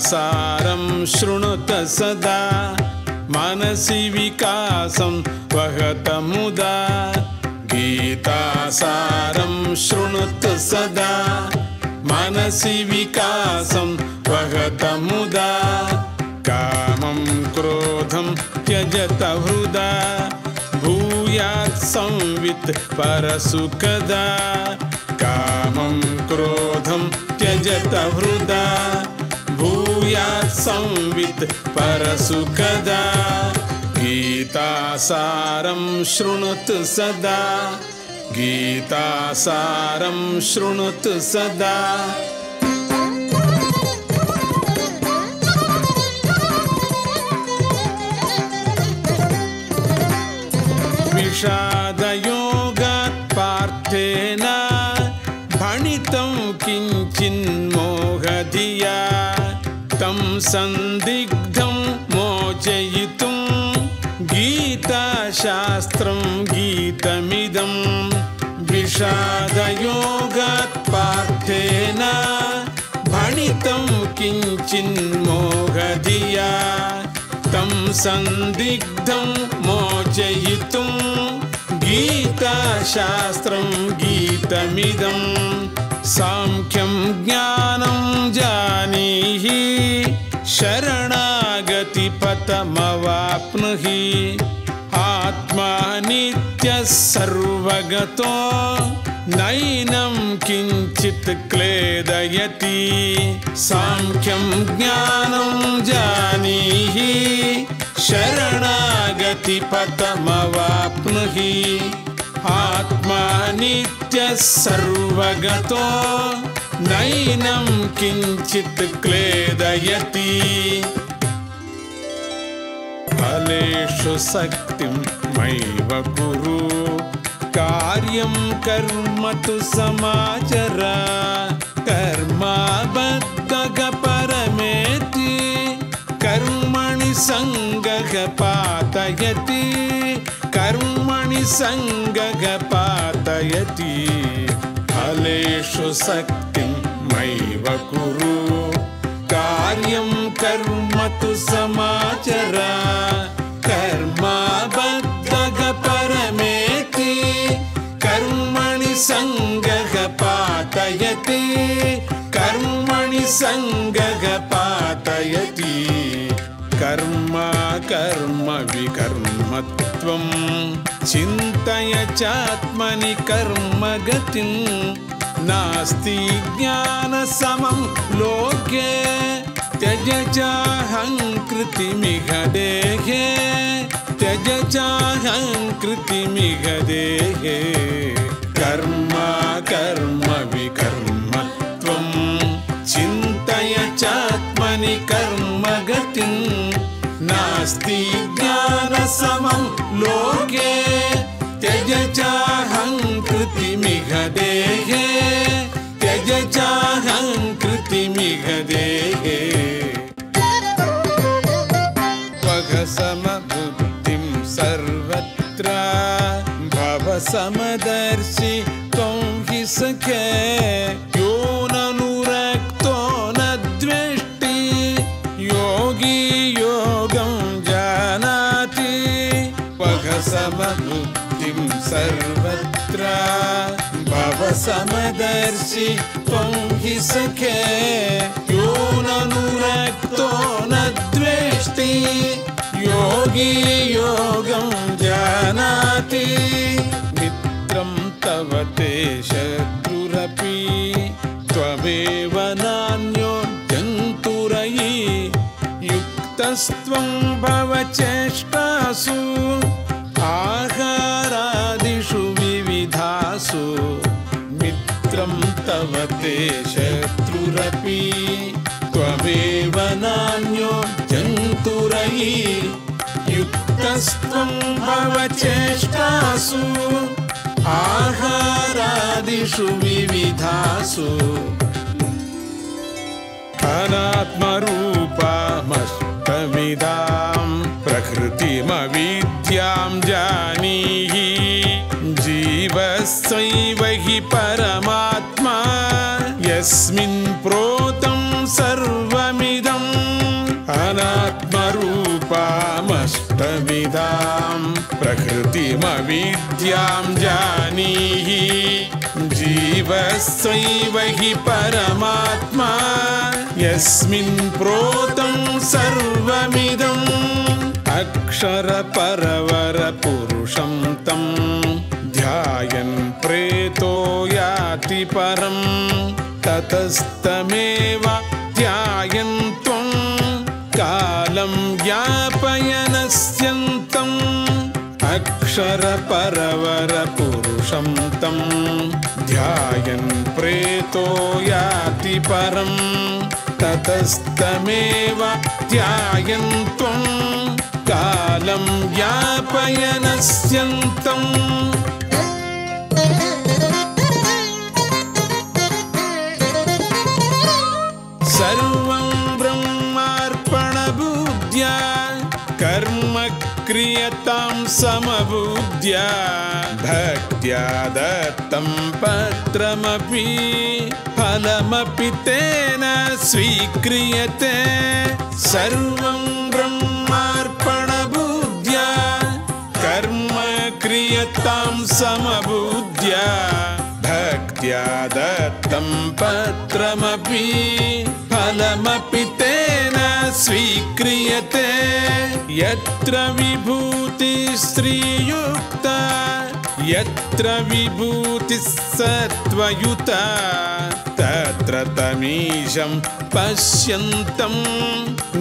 गीतासारं शृणुत सदा मनसि विकासं वहत मुदा गीतासारं शृणुत सदा मनसि विकासं वहत मुदा कामं क्रोधं त्यजत हृदा भूयात् संवित् परसुखदा कामं क्रोधं त्यजत हृदा भूयात् संवित् परसुखदा गीतासारं शृणुत सदा गीतासारं शृणुत सदा विषादयोगात् पार्थेन भणितं किञ्चिन्मोहधिया तं संदिग्धं मोचयितुं गीताशास्त्रं गीतमिदं विषादयोगात् पार्थेन भणितं किञ्चिन्मोहधिया तं संदिग्धं मोचयितुं गीताशास्त्रं गीतमिदं सांख्यं ज्ञानं जानीहि शरणागतिपथमवाप्नुहि आत्मा नित्यः सर्वगतो नैनं किञ्चित् क्लेदयति सांख्यं ज्ञानं जानीहि शरणागतिपथमवाप्नुहि आत्मा नित्यः सर्वगतो नैनं किञ्चित् क्लेदयति फलेषु शक्तिं मैव कुरु कार्यं कर्म तु समाचर कर्माबद्धः परमेति कर्मणि संगः पातयति कर्मणि संगः पातयति फलेषु शक्तिं मैव कुरु कार्यं कर्म तु समाचर कर्माबद्धः परमेति कर्मणि संगः पातयति कर्मणि संगः पातयति कर्म कर्म विकर्मत्वं चिन्तय चात्मनि कर्मगतिं नास्ति ज्ञानसमं लोके त्यज चाहङ्कृतिमिह देहे त्यज चाहङ्कृतिमिह देहे कर्म कर्म विकर्मत्वं चिन्तय चात्मनि कर्मगतिं नास्ति ज्ञानसमं लोके त्यज चाहङ्कृतिमिह देहे त्यज चाहङ्कृतिमिह देहे वह समबुद्धिं सर्वत्र भव समदर्शि त्वं हि सखे यो ननुरक्तो न द्वेष्टि योगी योगं जानाति वह समबुद्धिं सर्वत्र भव समदर्शि त्वं हि सखे यो ननुरक्तो न द्वेष्टि योगी योगं जानाति मित्रं तव ते शत्रुरपि त्वमेव नान्यो जन्तुरयि युक्तस्त्वं भव चेष्टासु आहारादिषु विविधासु मित्रं तव ते शत्रुरपि त्वमेव नान्यो जन्तुरयि युक्तस्त्वं भव चेष्टासु आहारादिषु विविधासु अनात्मरूपमष्टमिदां प्रकृतिमविद्यां जानीहि जीवस्यैव हि परमात्मा यस्मिन् प्रोतं सर्वमिदं सर्वविधां प्रकृतिमविद्यां जानीहि जीवस्यैव हि परमात्मा यस्मिन् प्रोतं सर्वमिदम् अक्षरपरवरपुरुषं तं ध्यायन् प्रेतो याति परं ततस्तमेव ध्यायन् त्वं कालं यापयनस्यन्तम् अक्षरपरवरपुरुषं तं ध्यायन् प्रेतो याति परं ततस्तमेव ध्यायन् त्वं कालं यापयनस्यन्तम् सर्वं ब्रह्मार्पणबुद्ध्या कर्म क्रियतां समबुद्ध्या भक्त्या दत्तं पत्रमपि फलमपि तेन स्वीक्रियते सर्वं ब्रह्मार्पणबुद्ध्या कर्म क्रियतां समबुद्ध्या भक्त्या दत्तं पत्रमपि फलमपि तेन स्वीक्रियते यत्र विभूतिस्त्रियुक्ता यत्र विभूतिः सत्त्वयुता तत्र तमीशं पश्यन्तं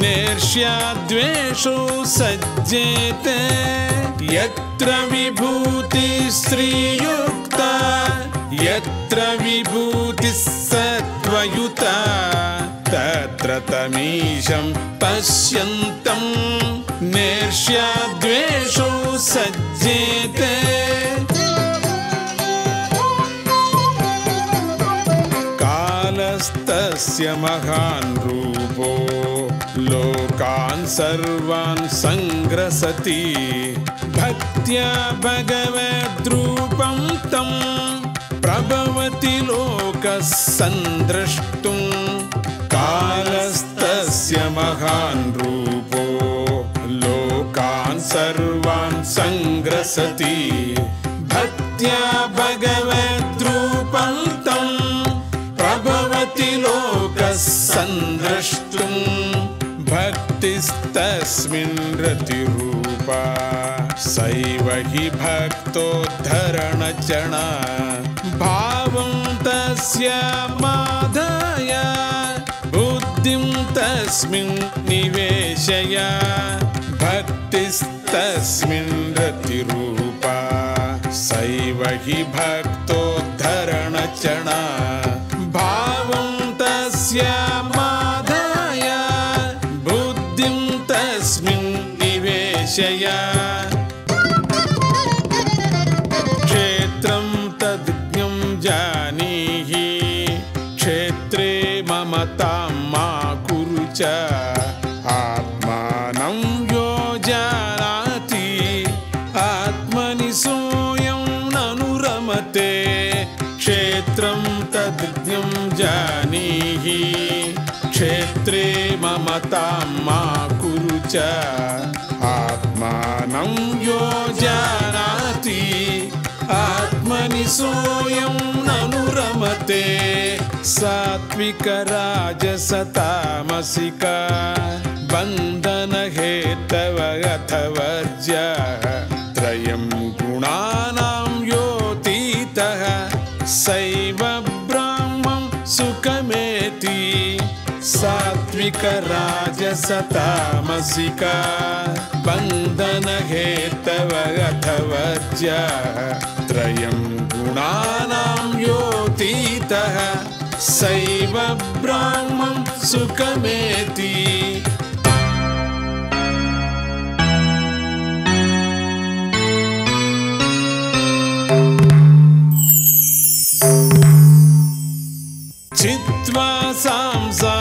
नेष्याद्वेषो सज्जेते यत्र विभूतिस्त्रियुक्ता यत्र विभूतिः सत्त्वयुता तत्र तमीशं पश्यन्तं नेष्याद्वेषो सज्जेते कालस्तस्य महान् रूपो लोकान् सर्वान् संग्रसति भक्त्या भगवद्रूपं तं प्रभवति लोकः सन्द्रष्टुं कालस्तस्य महान् रूपो लोकान् सर्वान् संग्रसति भक्त्या भगवद्रूपं तं प्रभवति लोकः सन्द्रष्टुं भक्तिस्तस्मिन् रतिरूपा सैव हि भक्तोद्धरणचना भावं तस्य मादाय बुद्धिं तस्मिन् निवेशय भक्तिस्तस्मिन् रतिरूपा सैव हि भक्तोद्धरणचना भावं तस्य मादाय बुद्धिं तस्मिन् निवेशय क्षेत्रं तद्ज्ञं जानीहि क्षेत्रे ममतां मा कुरु च आत्मानं यो जानाति आत्मनि सोऽयं ननु रमते क्षेत्रं तद्ज्ञं जानीहि क्षेत्रे ममतां मा कुरु च आत्मानं यो जानाति आत्मनि सोऽयं ननु रमते सात्विक राजस तामसिक बन्धनहेतव अथवर्ज्यः त्रयं गुणानां योतीतः सैव ब्राह्मं सुखमेति सात्विक राजस तामसिक बन्धनहेतव अथवर्ज्यः त्रयं गुणानां योतीतः सैव ब्राह्मं सुखमेति चित्वा सांसारिकवृक्षं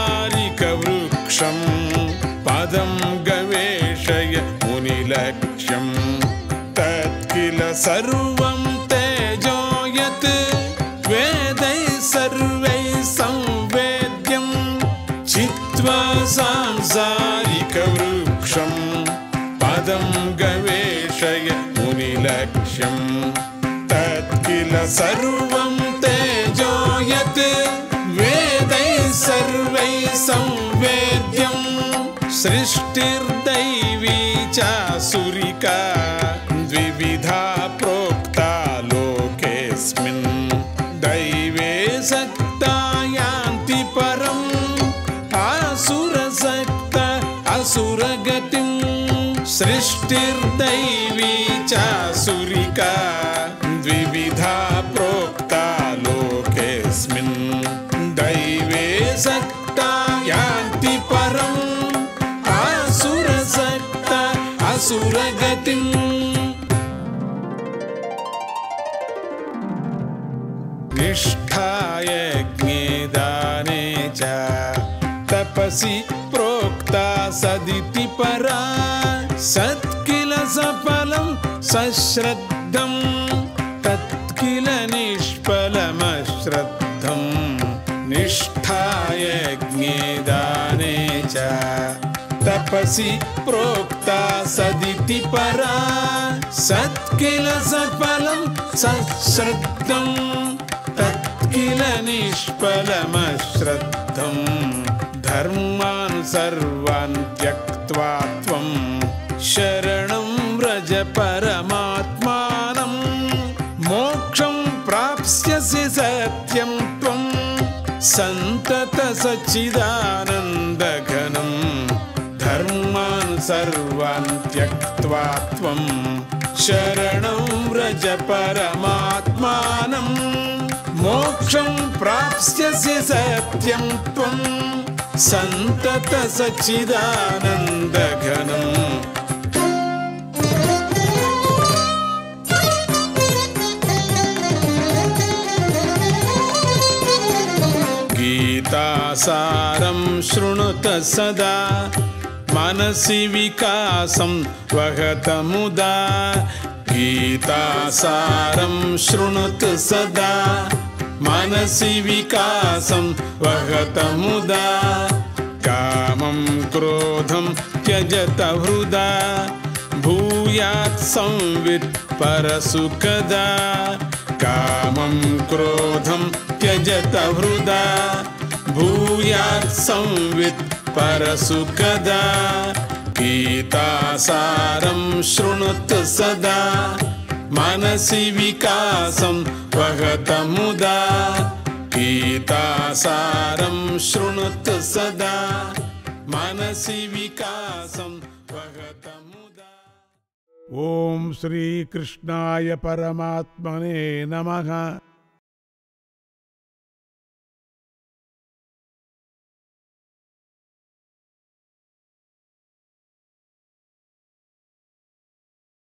पदं गवेषय मुनिलक्ष्यं तत्किल सर्वं तेजो यत् वेदैः सर्वैः संवेद्यं चित्वा सांसारिकवृक्षं पदं गवेषय मुनिलक्ष्यं तत्किल सर्वं तेजो यत् वेदैः सर्वैः संवेद्यं सृष्टिर्दैवी चासुरिका द्विविधा प्रोक्ता लोकेऽस्मिन् दैवे सक्ता यान्ति परम् आसुरसक्त असुरगतिं सृष्टिर्दैवी चासुरिका द्विविधा प्रोक्ता लोकेऽस्मिन् दैवे सक्ता यान्ति परम् आसुरसक्त असुरगतिम् निष्ठा यज्ञे दाने च तपसि प्रोक्ता सदिति परा सत्किल सफलं सश्रद्धं तत्किल निष्फलमश्रद्धं निष्ठा यज्ञे दाने च तपसि प्रोक्ता सदिति परा सत्किल सफलं सश्रद्धं तत्किल निष्फलमश्रद्धं धर्मान् सर्वान् त्यक्त्वा त्वं शरणं व्रज परमात्मानं मोक्षं प्राप्स्यसि सत्यं त्वं सन्तत सच्चिदानन्दघनं धर्मान् सर्वान् त्यक्त्वा त्वं शरणं व्रज परमात्मानं मोक्षं प्राप्स्यसि सत्यं त्वं सन्तत सच्चिदानन्दघनम् गीतासारं शृणुत सदा मनसि विकासं वहत मुदा गीतासारं शृणुत सदा मनसि विकासं वहत मुदा कामं क्रोधं त्यजत हृदा भूयात् संवित् परसुखदा कामं क्रोधं त्यजत हृदा भूयात् संवित् परसुखदा गीतासारं शृणुत सदा मनसि विकासं वहत मुदा गीतासारं शृणुत सदा मनसि विकासं वहत मुदा। ओम श्री कृष्णाय परमात्मने नमः।